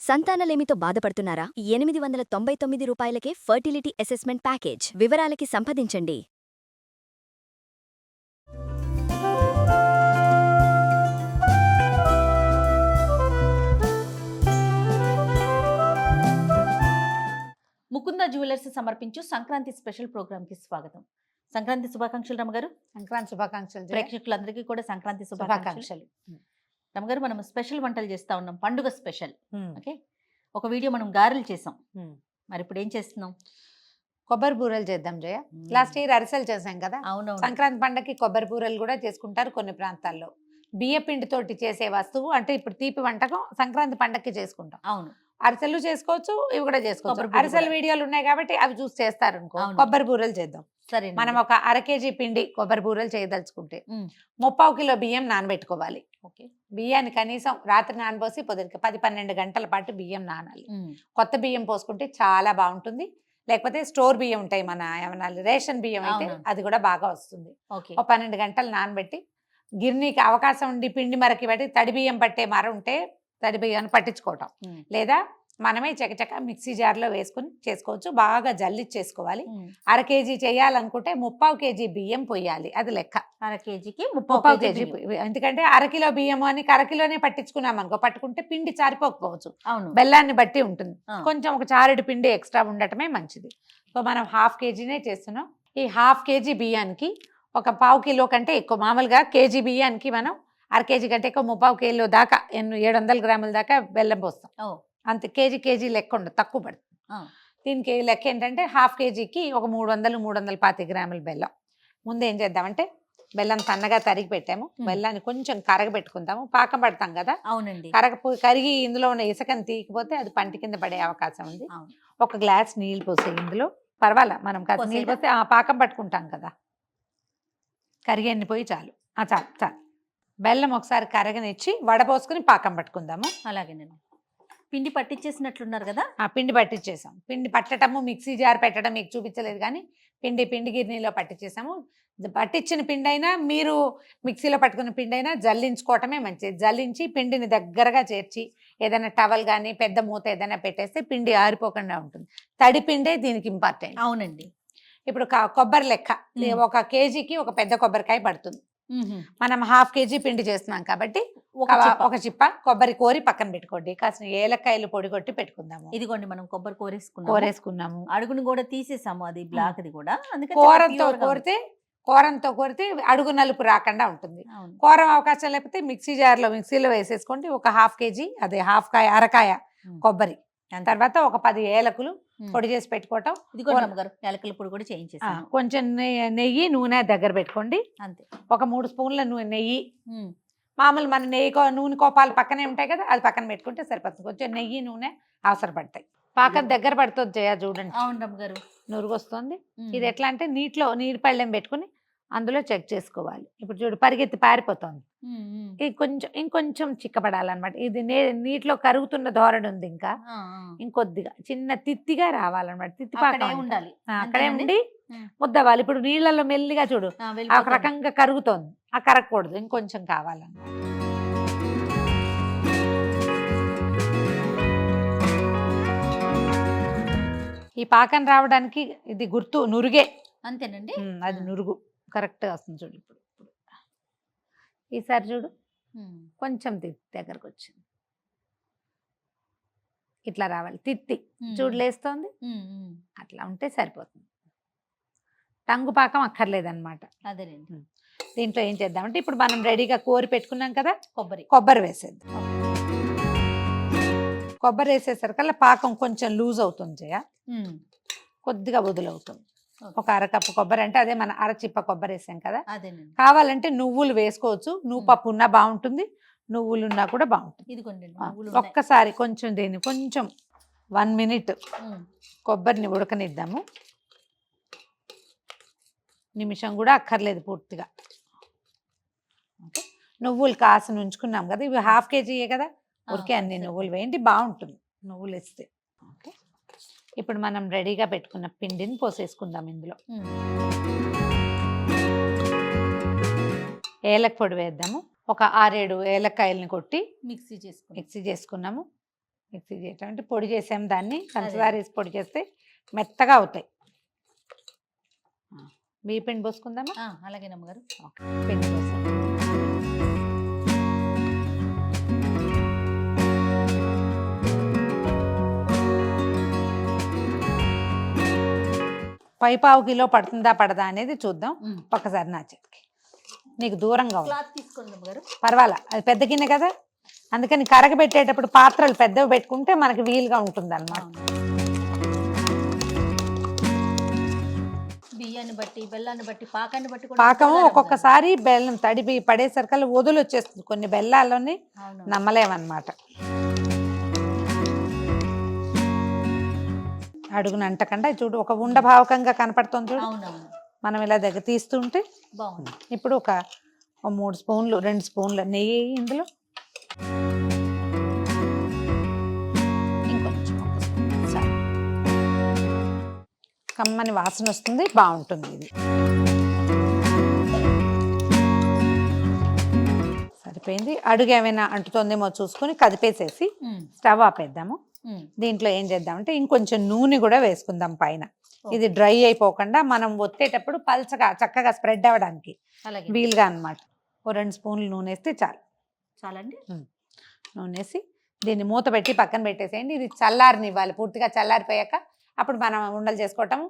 సంతానలేమితో బాధపడుతున్నారా? 899 రూపాయలకే fertility assessment package. వివరాలకి సంప్రదించండి. ముకుంద జ్యువెలర్స్ సమర్పించు సంక్రాంతి స్పెషల్ ప్రోగ్రామ్ కి స్వాగతం. సంక్రాంతి శుభాకాంక్షలు రమగారు. సంక్రాంతి శుభాకాంక్షలు ప్రేక్షకులందరికీ కూడా సంక్రాంతి శుభాకాంక్షలు. రమగారు, మనం స్పెషల్ వంటలు చేస్తా ఉన్నాం, పండుగ స్పెషల్. ఓకే, ఒక వీడియో మనం గారెలు చేసాం, మరి ఇప్పుడు ఏం చేస్తున్నాం? కొబ్బరి బూరెలు చేద్దాం జయ. లాస్ట్ ఇయర్ అరిసెలు చేసాం కదా. అవును, సంక్రాంతి పండగకి కొబ్బరి బూరెలు కూడా చేసుకుంటారు కొన్ని ప్రాంతాల్లో. బియ్య పిండితోటి చేసే వస్తువు అంటే ఇప్పుడు తీపి వంటకం సంక్రాంతి పండగకి చేసుకుంటాం. అవును, అరిసెలు చేసుకోవచ్చు, ఇవి కూడా చేసుకోవచ్చు. అరిసెలు వీడియోలు ఉన్నాయి కాబట్టి అవి చూసి చేస్తారు అనుకో. కొబ్బరి బూరెలు చేద్దాం. సరే, మనం ఒక 1/2 kg పిండి కొబ్బరి బూరెలు చేయదలుచుకుంటే 3/4 కిలో బియ్యం నానబెట్టుకోవాలి. ఓకే, బియ్యాన్ని కనీసం రాత్రి నానబోసి పొద్దునకి 10-12 గంటల పాటు బియ్యం నానాలి. కొత్త బియ్యం పోసుకుంటే చాలా బాగుంటుంది. లేకపోతే స్టోర్ బియ్యం ఉంటాయి, మన ఏమన్నా రేషన్ బియ్యం అయితే అది కూడా బాగా వస్తుంది. ఒక 12 గంటలు నానబెట్టి గిర్నీకి అవకాశం ఉండి పిండి మరకి పెట్టి తడి బియ్యం పట్టే మర ఉంటే తడి బియ్యాన్ని పట్టించుకోవటం, లేదా మనమే చకచక మిక్సీ జార్లో వేసుకుని చేసుకోవచ్చు. బాగా జల్లిచ్చేసుకోవాలి. 1/2 kg చేయాలనుకుంటే 3/4 kg బియ్యం పోయాలి, అది లెక్క. 1/2 kgకి 3/4 kg. ఎందుకంటే 1/2 కిలో బియ్యం అని 1/2 కిలోనే పట్టించుకున్నాం అనుకో, పట్టుకుంటే పిండి చారిపోకపోవచ్చు. బెల్లాన్ని బట్టి ఉంటుంది. కొంచెం ఒక చారెడు పిండి ఎక్స్ట్రా ఉండటమే మంచిది. సో మనం 1/2 kgనే చేస్తున్నాం. ఈ 1/2 kg బియ్యానికి ఒక 1/4 కిలో కంటే ఎక్కువ, మామూలుగా కేజీ బియ్యానికి మనం 1/2 kg కంటే ఎక్కువ 3/4 కిలో దాకా 700 గ్రాముల దాకా బెల్లం పోస్తాం. అంతే, కేజీ లెక్క ఉండదు, తక్కువ పడుతుంది. దీనికి లెక్క ఏంటంటే 1/2 kgకి ఒక 300-325 గ్రాముల బెల్లం. ముందు ఏం చేద్దామంటే బెల్లం సన్నగా తరిగి పెట్టాము. బెల్లాన్ని కొంచెం కరగబెట్టుకుందాము, పాకం పడతాం కదా. అవునండి, కరిగి ఇందులో ఉన్న ఇసుకని తీయకపోతే అది పంటి కింద పడే అవకాశం ఉంది. ఒక గ్లాస్ నీళ్ళు పోసే ఇందులో, పర్వాలా మనం కాస్త నీళ్ళు పోస్తే పాకం పట్టుకుంటాం కదా. కరిగి ఎండిపోయి చాలు, చాలు. బెల్లం ఒకసారి కరగనిచ్చి వడపోసుకుని పాకం పట్టుకుందాము. అలాగే, నేను పిండి పట్టించేసినట్లున్నారు కదా. పిండి పట్టించేసాం. పిండి పట్టడము, మిక్సీ జార్ పెట్టడం మీకు చూపించలేదు కానీ పిండి గిర్నీలో పట్టించేసాము. పట్టించిన పిండి అయినా మీరు మిక్సీలో పట్టుకున్న పిండి అయినా జల్లించుకోవటమే మంచిది. జల్లించి పిండిని దగ్గరగా చేర్చి ఏదైనా టవల్ కానీ పెద్ద మూత ఏదైనా పెట్టేస్తే పిండి ఆరిపోకుండా ఉంటుంది. తడి పిండే దీనికి ఇంపార్టెంట్. అవునండి. ఇప్పుడు కొబ్బరి లెక్క 1 kgకి ఒక పెద్ద కొబ్బరికాయ పడుతుంది. మనం 1/2 kg పిండి చేస్తున్నాం కాబట్టి ఒక చిప్ప కొబ్బరి కోరి పక్కన పెట్టుకోండి. కాసిన ఏలక్కాయలు పొడి కొట్టి పెట్టుకుందాము. ఇదిగోండి, మనం కొబ్బరి కోరేసుకున్నాము. అడుగును కూడా తీసేసాము, అది బ్లాక్ ది కూడా. కూరంతో కోరితే అడుగు నలుపు రాకుండా ఉంటుంది. కూరం అవకాశం లేకపోతే మిక్సీలో వేసేసుకోండి. ఒక 1/2 kg, అదే అరకాయ కొబ్బరి, తర్వాత ఒక 10 ఏలకులు పొడి చేసి పెట్టుకోవటం. ఏలకుల పొడి కూడా చేయించేసి కొంచెం నెయ్యి నూనె దగ్గర పెట్టుకోండి. అంతే, ఒక 3 స్పూన్ల నెయ్యి. మామూలు మన నూనె కోపాలు పక్కనే ఉంటాయి కదా, అది పక్కన పెట్టుకుంటే సరిపోతుంది. కొంచెం నెయ్యి నూనె అవసరపడతాయి. పాకం దగ్గర పడుతుంది జయ, చూడండి. అవును రమ్మగారు, నురుగు వస్తుంది. ఇది ఎట్లా అంటే నీటి పళ్ళెం పెట్టుకుని అందులో చెక్ చేసుకోవాలి. ఇప్పుడు చూడు, పరిగెత్తి పారిపోతుంది. ఇది ఇంకొంచెం చిక్కపడాలన్నమాట. ఇది నీటిలో కరుగుతున్న ధోరణి ఉంది. ఇంకా ఇంకొద్దిగా చిన్న తిత్తిగా రావాలన్నమాట. తిత్తి పాకం ఉండాలి, అక్కడే ఉండి ముద్దవాలి. ఇప్పుడు నీళ్ళలో మెల్లిగా చూడు, ఒక రకంగా కరుగుతోంది. ఆ కరగకూడదు, ఇంకొంచెం కావాలన్నమాట. ఈ పాకం రావడానికి ఇది గుర్తు నురుగే. అంతేనండి, అది నురుగు కరెక్ట్గా వస్తుంది. చూడు, ఇప్పుడు ఈసారి చూడు, కొంచెం దగ్గరకు వచ్చింది. ఇట్లా రావాలి, తిత్తి చూడు లేస్తోంది. అట్లా ఉంటే సరిపోతుంది. టంగు పాకం అక్కర్లేదన్నమాట. అదేనండి. దీంట్లో ఏం చేద్దామంటే ఇప్పుడు మనం రెడీగా కోరి పెట్టుకున్నాం కదా, కొబ్బరి వేసేద్దాం. కొబ్బరి వేసేసరికల్లా పాకం కొంచెం లూజ్ అవుతుంది జయ, కొద్దిగా వదులవుతుంది. ఒక 1/2 కప్పు కొబ్బరి అంటే అదే మన 1/2 చిప్ప కొబ్బరి వేసాం కదా. కావాలంటే నువ్వులు వేసుకోవచ్చు, నువ్వు పప్పు ఉన్నా బాగుంటుంది, నువ్వులు ఉన్నా కూడా బాగుంటుంది. ఒక్కసారి కొంచెం దీన్ని కొంచెం 1 minute కొబ్బరిని ఉడకనిద్దాము. నిమిషం కూడా అక్కర్లేదు పూర్తిగా. నువ్వులు కాసిన ఉంచుకున్నాం కదా, ఇవి 1/2 kg కదా, ఊరికే అన్ని నువ్వులు వేయండి, బాగుంటుంది నువ్వులు వేస్తే. ఓకే, ఇప్పుడు మనం రెడీగా పెట్టుకున్న పిండిని పోసేసుకుందాం ఇందులో. ఏలక పొడి వేద్దాము. ఒక 6-7 ఏలక్కాయలని కొట్టి మిక్సీ చేసుకున్నాము. మిక్సీ చేయటం అంటే పొడి చేసాం దాన్ని, పంచదార వేసి పొడి చేస్తే మెత్తగా అవుతాయి. బియ్య పిండి పోసుకుందామా? అలాగే నమ్మగారు. ఓకే, పిండి పోసాం. పావు కిలో పడుతుందా పడదా అనేది చూద్దాం. ఒక్కసారి నా చేతికి, నీకు దూరంగా ఉంది. క్లాత్ తీసుకోండి నమ్మగారు. పర్వాలా, అది పెద్ద గిన్నె కదా, అందుకని కరగబెట్టేటప్పుడు పాత్రలు పెద్దవి పెట్టుకుంటే మనకి వీలుగా ఉంటుంది అన్నమాట. బియ్యాన్ని బట్టి, బెల్లాన్ని బట్టి, పాకాన్ని బట్టి పాకము ఒక్కొక్కసారి బెల్లం తడిపి పడేసరికల్లా వదులు వచ్చేస్తుంది, కొన్ని బెల్లాలని నమ్మలేమన్నమాట. అడుగున అంటకుండా చూడు, ఒక ఉండభావకంగా కనపడుతుంది చూడు. మనం ఇలా దగ్గర తీస్తుంటే బాగుంది. ఇప్పుడు ఒక 3 స్పూన్లు 2 స్పూన్ల నెయ్యి ఇందులో, ఇంకొంచెం కమ్మని వాసన వస్తుంది, బాగుంటుంది ఇది. సరిపోయింది. అడుగు ఏమైనా అంటుతుందేమో చూసుకొని కదిపేసేసి స్టవ్ ఆపేద్దాము. దీంట్లో ఏం చేద్దామంటే ఇంకొంచెం నూనె కూడా వేసుకుందాం పైన, ఇది డ్రై అయిపోకుండా మనం ఒత్తేటప్పుడు పల్చగా చక్కగా స్ప్రెడ్ అవ్వడానికి వీలుగా అన్నమాట. ఓ 2 స్పూన్లు నూనె వేస్తే చాలండి. నూనె వేసి దీన్ని మూత పెట్టి పక్కన పెట్టేసేయండి. ఇది చల్లారనివ్వాలి, పూర్తిగా చల్లారిపోయాక అప్పుడు మనం ఉండలు చేసుకోవటం,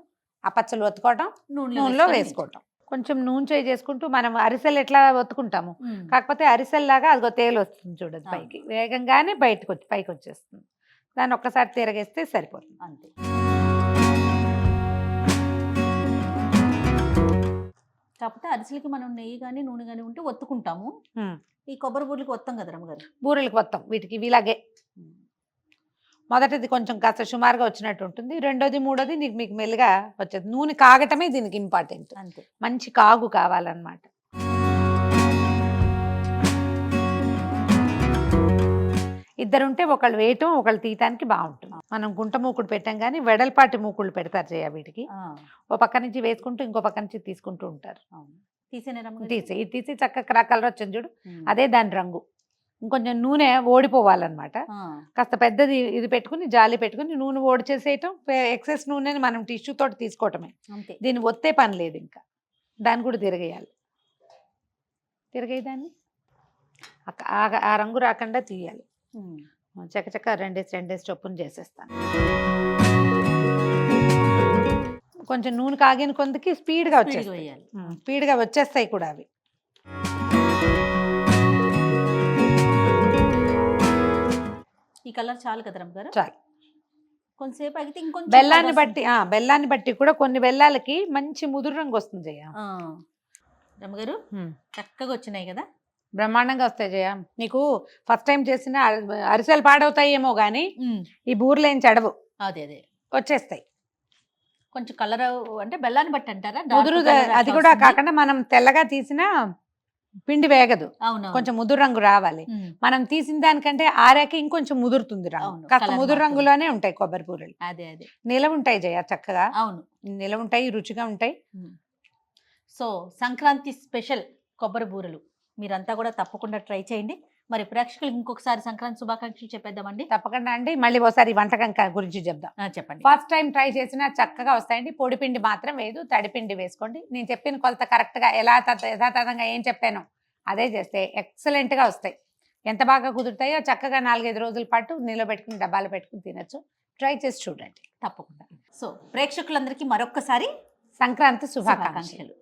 అపచ్చలు ఒత్తుకోవటం, నూనెలో వేసుకోవటం. కొంచెం నూనె చేసుకుంటూ మనం అరిసెలు ఎట్లా ఒత్తుకుంటాము, కాకపోతే అరిసెల్లాగా అదిగో తేలు వస్తుంది చూడదు పైకి, వేగంగానే పైకి వచ్చేస్తుంది. దాన్ని ఒక్కసారి తిరగేస్తే సరిపోతుంది అంతే. కాకపోతే అరిసెలకి మనం నెయ్యి కానీ నూనె కానీ ఉంటే ఒత్తుకుంటాము. ఈ కొబ్బరి బూరెలకి ఒత్తాం కదా రమ్మగారు. బూరెలకి ఒత్తాం, వీటికి ఇలాగే. మొదటిది కొంచెం కాస్త సుమారుగా వచ్చినట్టు ఉంటుంది, రెండోది మూడోది మీకు మెల్లిగా వచ్చేది. నూనె కాగటమే దీనికి ఇంపార్టెంట్, అంతే. మంచి కాగు కావాలన్నమాట. ఇద్దరుంటే ఒకళ్ళు వేయటం ఒకళ్ళు తీయటానికి బాగుంటుంది. మనం గుంట మూకుడు పెట్టాం కానీ వెడల్పాటి మూకుళ్ళు పెడతారు చేయ వీటికి, ఓ పక్క నుంచి వేసుకుంటూ ఇంకో పక్క నుంచి తీసుకుంటూ ఉంటారు. తీసి చక్కగా కలర్ వచ్చింది చూడు, అదే దాని రంగు. ఇంకొంచెం నూనె ఓడిపోవాలన్నమాట. కాస్త పెద్దది ఇది పెట్టుకుని జాలి పెట్టుకుని నూనె ఓడి చేసేయటం, ఎక్సెస్ నూనెని మనం టిష్యూ తోటి తీసుకోవటమే. దీన్ని ఒత్తే పని లేదు, ఇంకా దాన్ని కూడా తిరగేయాలి. తిరగేదాన్ని ఆ రంగు రాకుండా తీయాలి. చక్కచక్క 2 చొప్పున చేసేస్తాను. కొంచెం నూనె కాగిన కొందికి స్పీడ్గా వచ్చేస్తాయి, స్పీడ్గా వచ్చేస్తాయి కూడా అవి. ఈ కలర్ చాలు కదా రమ్మగారు. చాలు. కొంతసేపు ఆగితే ఇంకొంచెం బెల్లాన్ని బట్టి కూడా కొన్ని బెల్లాలకి మంచి ముదురు రంగు వస్తుంది జయ. రమ్మగారు చక్కగా వచ్చినాయి కదా, బ్రహ్మాండంగా వస్తాయి జయ. నీకు ఫస్ట్ టైం చేసిన అరిసెలు పాడవుతాయేమో గానీ ఈ బూరెలు ఏం చెడవు, అదే వచ్చేస్తాయి. కొంచెం కలర్ అంటే బెల్లాన్ని బట్టి అంటారా, ముదురు. అది కూడా కాకుండా మనం తెల్లగా తీసిన పిండి వేగదు, కొంచెం ముదురు రంగు రావాలి. మనం తీసిన దానికంటే ఆరాక ఇంకొంచెం ముదురుతుంది రంగు, కాస్త ముదురు రంగులోనే ఉంటాయి కొబ్బరి బూరెలు. అదే నిలవ ఉంటాయి జయ, చక్కగా. అవును, నిలవ ఉంటాయి, రుచిగా ఉంటాయి. సో సంక్రాంతి స్పెషల్ కొబ్బరి బూరెలు మీరంతా కూడా తప్పకుండా ట్రై చేయండి. మరి ప్రేక్షకులకు ఇంకొకసారి సంక్రాంతి శుభాకాంక్షలు చెప్పేద్దామండి. తప్పకుండా అండి. మళ్ళీ ఒకసారి వంటకం గురించి చెప్దాం. చెప్పండి. ఫస్ట్ టైం ట్రై చేసినా చక్కగా వస్తాయండి. పొడి పిండి మాత్రం వేదు, తడిపిండి వేసుకోండి. నేను చెప్పిన కొలత కరెక్ట్గా యథాతథంగా ఏం చెప్పానో అదే చేస్తే ఎక్సలెంట్గా వస్తాయి. ఎంత బాగా కుదురుతాయో చక్కగా 4-5 రోజుల పాటు నిలబెట్టుకుని డబ్బాలు పెట్టుకుని తినచ్చు. ట్రై చేసి చూడండి తప్పకుండా. సో ప్రేక్షకులందరికీ మరొక్కసారి సంక్రాంతి శుభాకాంక్షలు.